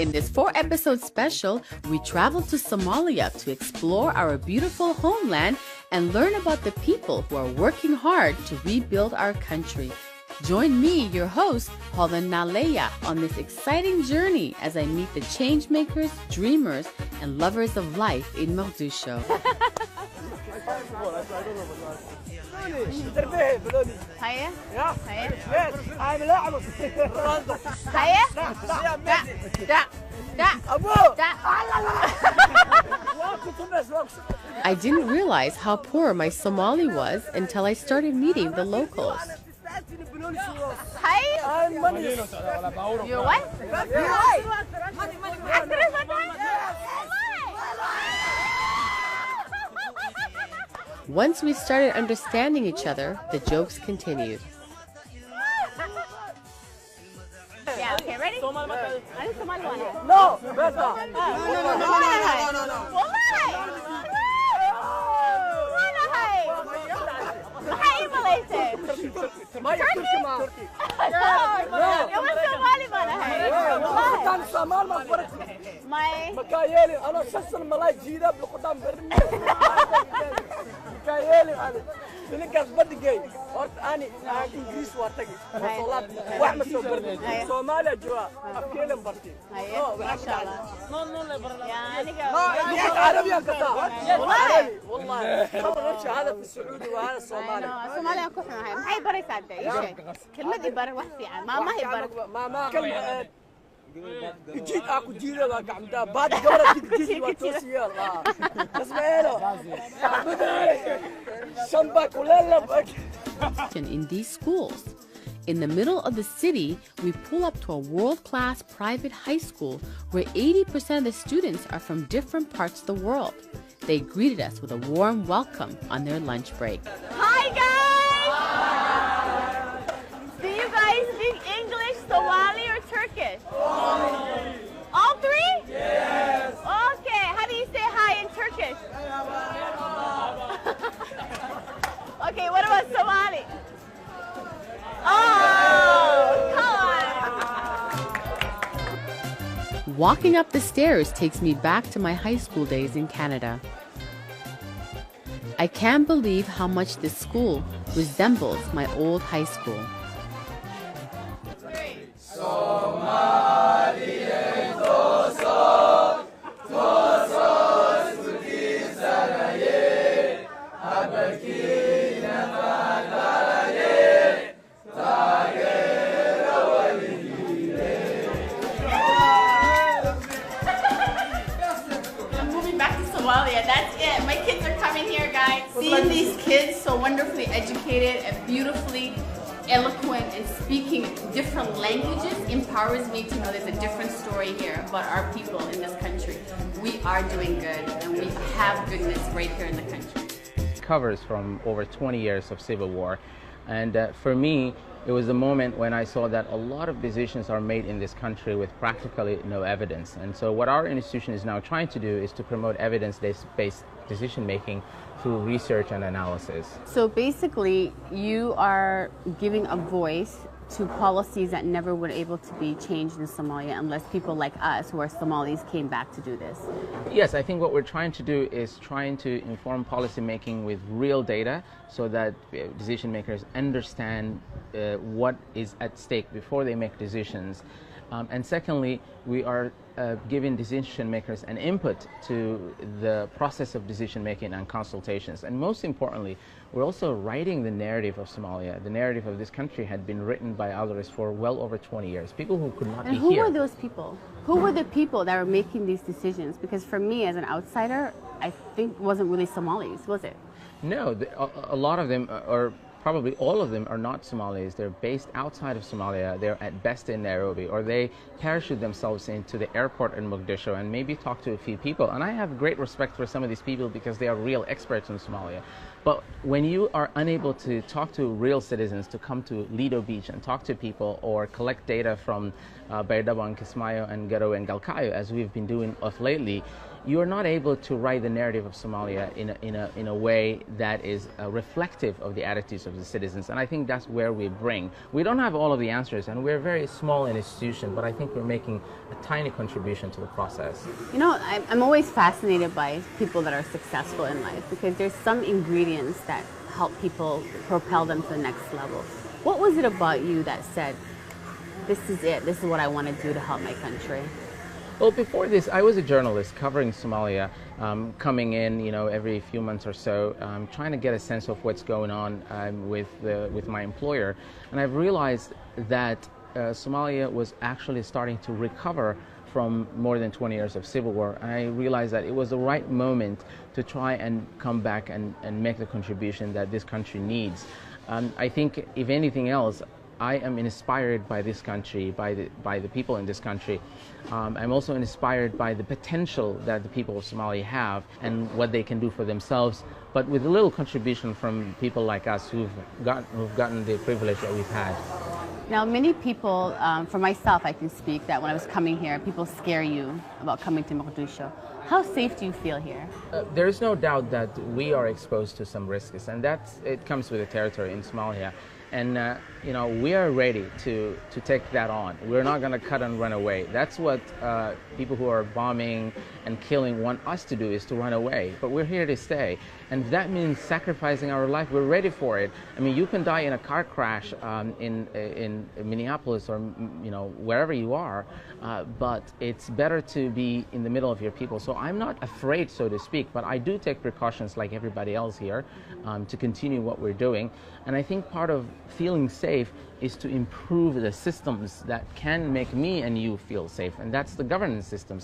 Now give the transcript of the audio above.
In this 4-episode special, we travel to Somalia to explore our beautiful homeland and learn about the people who are working hard to rebuild our country. Join me, your host, Allbanaadir, on this exciting journey as I meet the changemakers, dreamers, and lovers of life in Mogadishu. هيا هيا I didn't realize how poor my Somali was until I started meeting the locals. You what? Once we started understanding each other, the jokes continued. Yeah, okay, ready? No, In these schools. In the middle of the city, we pull up to a world-class private high school where 80% of the students are from different parts of the world. They greeted us with a warm welcome on their lunch break. Hi guys! Do you guys speak English, Somali, or Turkish? All three? Yes! Okay, how do you say hi in Turkish? Okay, what about Somali? Oh, come on! Walking up the stairs takes me back to my high school days in Canada. I can't believe how much this school resembles my old high school. That's it. My kids are coming here, guys. Seeing these kids so wonderfully educated and beautifully eloquent and speaking different languages empowers me to know there's a different story here about our people in this country. We are doing good and we have goodness right here in the country. It covers from over 20 years of civil war, and for me it was a moment when I saw that a lot of decisions are made in this country with practically no evidence. And so what our institution is now trying to do is to promote evidence-based decision making through research and analysis. So basically, you are giving a voice to policies that never were able to be changed in Somalia unless people like us, who are Somalis, came back to do this. Yes, I think what we're trying to do is trying to inform policy making with real data so that decision makers understand what is at stake before they make decisions. And secondly, we are giving decision makers an input to the process of decision making and consultations. And most importantly, we're also writing the narrative of Somalia. The narrative of this country had been written by others for well over 20 years. People who could not be here. And who were those people? Who were the people that were making these decisions? Because for me, as an outsider, I think it wasn't really Somalis, was it? No, a lot of them are probably all of them are not Somalis. They're based outside of Somalia. They're at best in Nairobi, or they parachute themselves into the airport in Mogadishu and maybe talk to a few people. And I have great respect for some of these people because they are real experts in Somalia. But when you are unable to talk to real citizens, to come to Lido Beach and talk to people or collect data from Baydabang, Kismayo, and Garo and Galkayo, as we've been doing of lately, you are not able to write the narrative of Somalia in a way that is reflective of the attitudes of the citizens. And I think that's where we bring. We don't have all of the answers, and we're a very small institution, but I think we're making a tiny contribution to the process. You know, I'm always fascinated by people that are successful in life because there's some ingredients that help people propel them to the next level. What was it about you that said, this is it, this is what I want to do to help my country? Well, before this, I was a journalist covering Somalia, coming in, you know, every few months or so, trying to get a sense of what's going on with my employer. And I've realized that Somalia was actually starting to recover from more than 20 years of civil war. And I realized that it was the right moment to try and come back and make the contribution that this country needs. I think, if anything else, I am inspired by this country, by the people in this country. I'm also inspired by the potential that the people of Somalia have and what they can do for themselves, but with a little contribution from people like us who've gotten the privilege that we've had. Now, many people, for myself, I can speak that when I was coming here, people scare you about coming to Mogadishu. How safe do you feel here? There is no doubt that we are exposed to some risks, and it comes with the territory in Somalia. And you know, we are ready to take that on. We're not going to cut and run away. That's what people who are bombing and killing want us to do, is to run away. But we're here to stay. And if that means sacrificing our life, we're ready for it. I mean, you can die in a car crash in Minneapolis or, you know, wherever you are, but it's better to be in the middle of your people. So I'm not afraid, so to speak, but I do take precautions like everybody else here to continue what we're doing. And I think part of feeling safe is to improve the systems that can make me and you feel safe, and that's the governance systems.